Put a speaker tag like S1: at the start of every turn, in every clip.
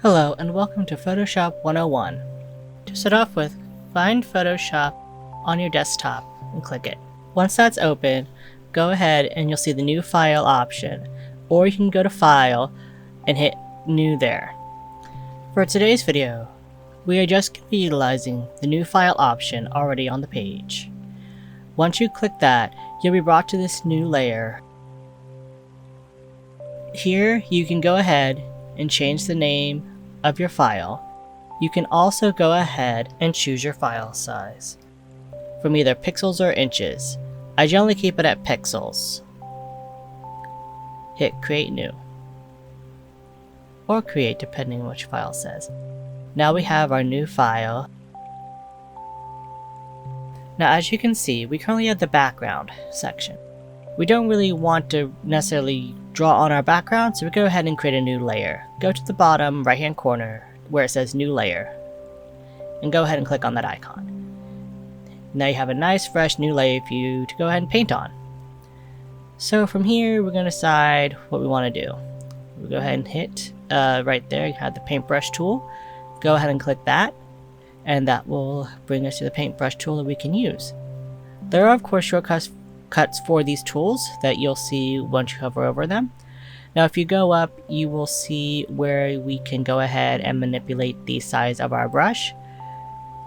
S1: Hello and welcome to Photoshop 101. To start off with, find Photoshop on your desktop and click it. Once that's open, go ahead and you'll see the new file option, or you can go to file and hit new there. For today's video, we are just going to be utilizing the new file option already on the page. Once you click that, you'll be brought to this new layer. Here you can go ahead and change the name of your file. You can also go ahead and choose your file size from either pixels or inches. I generally keep it at pixels. Hit create new, or create depending on which file says. Now we have our new file. Now as you can see, we currently have the background section. We don't really want to necessarily draw on our background, so we go ahead and create a new layer. Go to the bottom right hand corner where it says new layer and go ahead and click on that icon. Now you have a nice fresh new layer for you to go ahead and paint on. So from here we're going to decide what we want to do. We'll go ahead and hit right there, you have the paintbrush tool. Go ahead and click that, and that will bring us to the paintbrush tool that we can use. There are of course shortcuts for these tools that you'll see once you hover over them. Now if you go up, you will see where we can go ahead and manipulate the size of our brush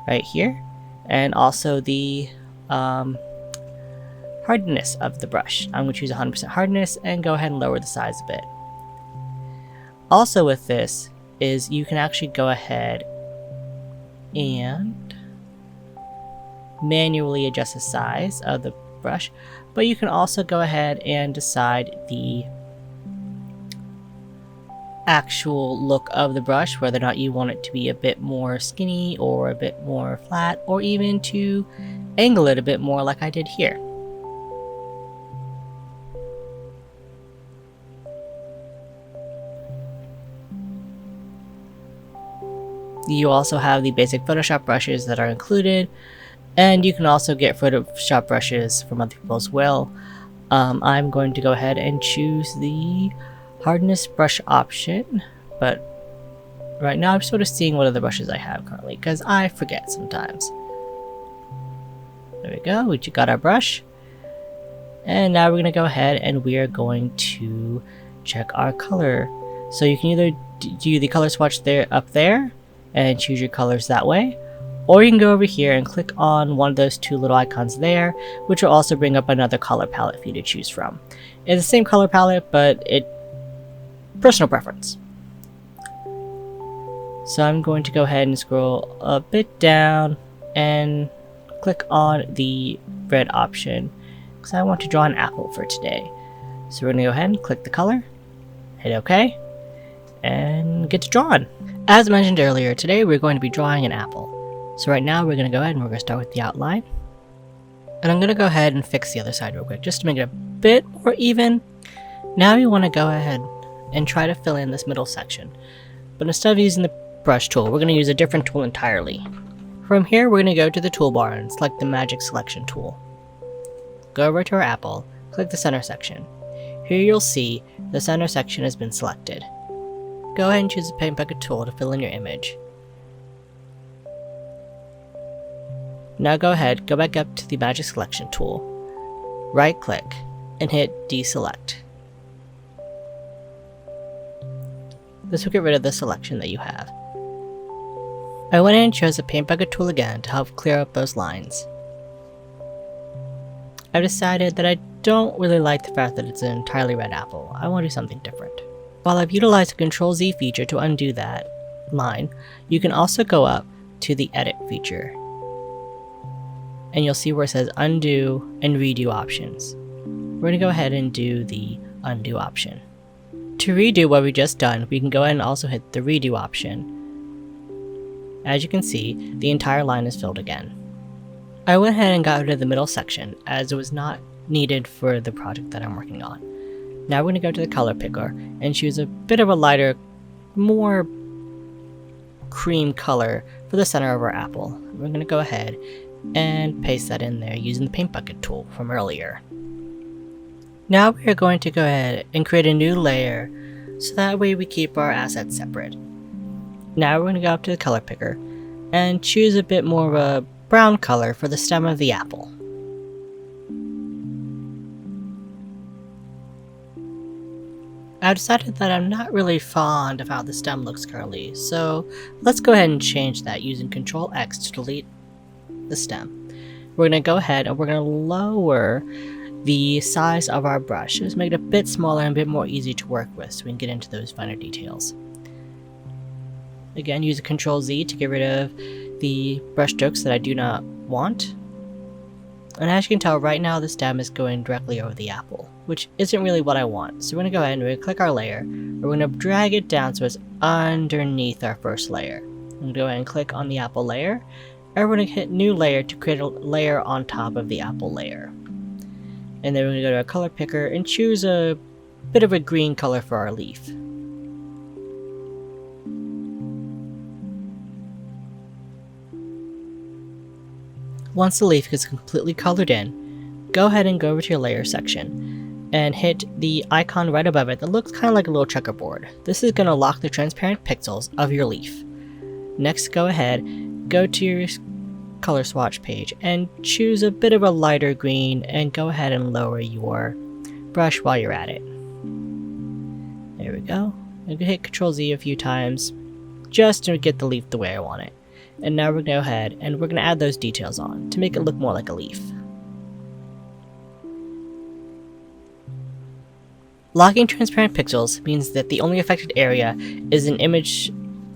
S1: right here, and also the hardness of the brush. I'm going to choose 100% hardness and go ahead and lower the size a bit. Also with this is you can actually go ahead and manually adjust the size of the brush, but you can also go ahead and decide the actual look of the brush, whether or not you want it to be a bit more skinny or a bit more flat, or even to angle it a bit more like I did here. You also have the basic Photoshop brushes that are included, and you can also get Photoshop brushes from other people as well. I'm going to go ahead and choose the hardness brush option, but right now I'm sort of seeing what other brushes I have currently because I forget sometimes. There we go, we got our brush, and now we're going to go ahead and we are going to check our color. So you can either do the color swatch up there and choose your colors that way, or you can go over here and click on one of those two little icons there, which will also bring up another color palette for you to choose from. It's the same color palette, but personal preference. So I'm going to go ahead and scroll a bit down and click on the red option because I want to draw an apple for today. So we're going to go ahead and click the color, hit OK, and get to drawing. As mentioned earlier, today we're going to be drawing an apple. So right now we're going to go ahead and we're going to start with the outline. And I'm going to go ahead and fix the other side real quick just to make it a bit more even. Now you want to go ahead and try to fill in this middle section. But instead of using the brush tool, we're going to use a different tool entirely. From here we're going to go to the toolbar and select the magic selection tool. Go over to our apple, click the center section. Here you'll see the center section has been selected. Go ahead and choose the paint bucket tool to fill in your image. Now go ahead, go back up to the magic selection tool, right click, and hit deselect. This will get rid of the selection that you have. I went in and chose the paint bucket tool again to help clear up those lines. I've decided that I don't really like the fact that it's an entirely red apple. I want to do something different. While I've utilized the Control-Z feature to undo that line, you can also go up to the Edit feature, and you'll see where it says Undo and Redo options. We're going to go ahead and do the Undo option. To redo what we just done, we can go ahead and also hit the Redo option. As you can see, the entire line is filled again. I went ahead and got rid of the middle section as it was not needed for the project that I'm working on. Now we're going to go to the color picker and choose a bit of a lighter, more cream color for the center of our apple. We're going to go ahead and paste that in there using the paint bucket tool from earlier. Now we are going to go ahead and create a new layer so that way we keep our assets separate. Now we're going to go up to the color picker and choose a bit more of a brown color for the stem of the apple. I've decided that I'm not really fond of how the stem looks currently, so let's go ahead and change that using Ctrl X to delete the stem. We're going to go ahead and we're going to lower the size of our brush. Just make it a bit smaller and a bit more easy to work with so we can get into those finer details. Again, use Ctrl Z to get rid of the brush strokes that I do not want. And as you can tell, right now the stem is going directly over the apple, which isn't really what I want. So we're going to go ahead and we're going to click our layer. We're going to drag it down so it's underneath our first layer. I'm going to go ahead and click on the apple layer. And we're going to hit new layer to create a layer on top of the apple layer. And then we're going to go to our color picker and choose a bit of a green color for our leaf. Once the leaf gets completely colored in, go ahead and go over to your layer section and hit the icon right above it that looks kind of like a little checkerboard. This is going to lock the transparent pixels of your leaf. Next, go ahead, go to your color swatch page and choose a bit of a lighter green and go ahead and lower your brush while you're at it. There we go. I'm going to hit Ctrl Z a few times just to get the leaf the way I want it. And now we're going to go ahead and we're going to add those details on to make it look more like a leaf. Locking transparent pixels means that the only affected area is an image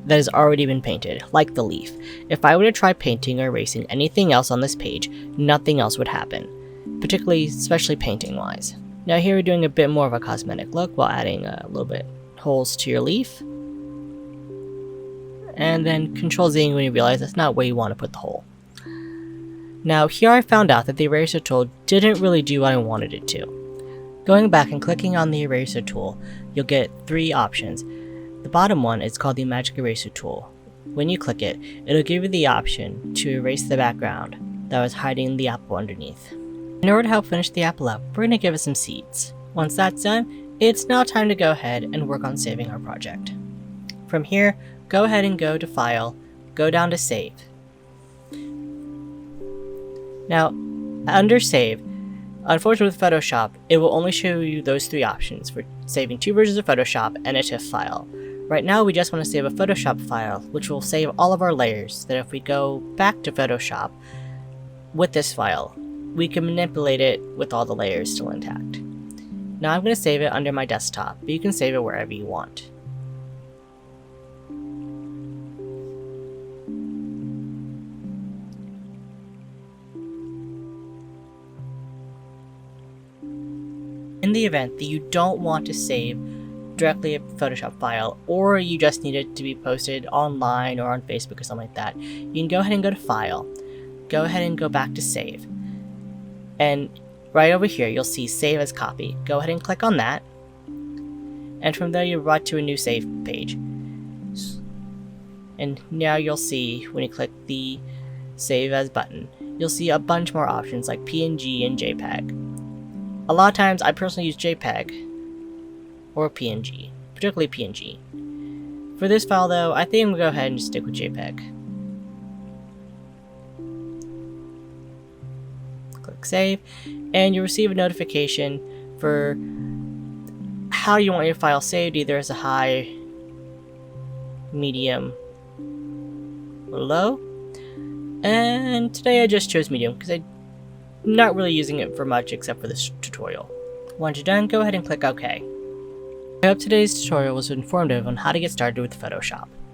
S1: that has already been painted, like the leaf. If I were to try painting or erasing anything else on this page, nothing else would happen, especially painting wise. Now here we're doing a bit more of a cosmetic look while adding a little bit holes to your leaf. And then Ctrl Z when you realize that's not where you want to put the hole. Now here I found out that the eraser tool didn't really do what I wanted it to. Going back and clicking on the eraser tool, you'll get three options. The bottom one is called the magic eraser tool. When you click it, it'll give you the option to erase the background that was hiding the apple underneath. In order to help finish the apple up, we're going to give it some seeds. Once that's done, it's now time to go ahead and work on saving our project. From here, go ahead and go to File, go down to Save. Now, under Save, unfortunately with Photoshop, it will only show you those three options for saving two versions of Photoshop and a TIFF file. Right now we just want to save a Photoshop file, which will save all of our layers, that if we go back to Photoshop with this file, we can manipulate it with all the layers still intact. Now I'm going to save it under my desktop, but you can save it wherever you want. In the event that you don't want to save directly a Photoshop file, or you just need it to be posted online or on Facebook or something like that, you can go ahead and go to File, go ahead and go back to Save. And right over here you'll see Save as Copy. Go ahead and click on that, and from there you're brought to a new save page. And now you'll see, when you click the Save As button, you'll see a bunch more options like PNG and JPEG. A lot of times I personally use JPEG or PNG, particularly PNG. For this file though, I think I'm going to go ahead and just stick with JPEG. Click Save, and you'll receive a notification for how you want your file saved, either as a high, medium, or low. And today I just chose medium because I'm not really using it for much except for this tutorial. Once you're done, go ahead and click OK. I hope today's tutorial was informative on how to get started with Photoshop.